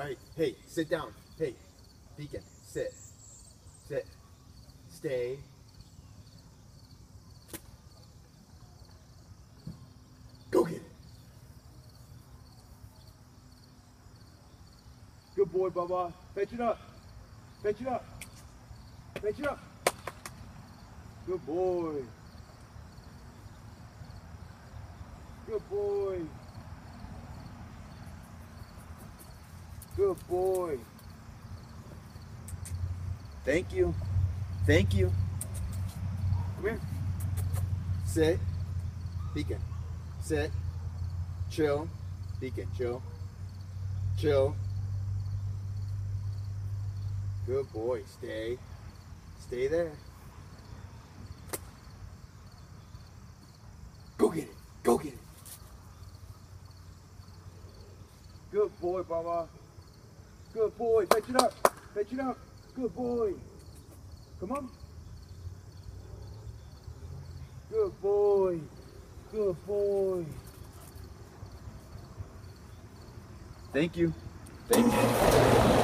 right. Hey, sit down. Hey, Beacon, sit. Sit. Stay. Go get it. Good boy, Bubba. Fetch it up. Fetch it up. Fetch it up. Good boy. Good boy. Good boy. Thank you. Thank you. Come here. Sit. Beacon. Sit. Chill. Beacon. Chill. Chill. Good boy. Stay. Stay there. Go get it. Go get it. Good boy, Bubba. Good boy. Fetch it up. Fetch it up. Good boy. Come on. Good boy. Good boy. Thank you. Thank you.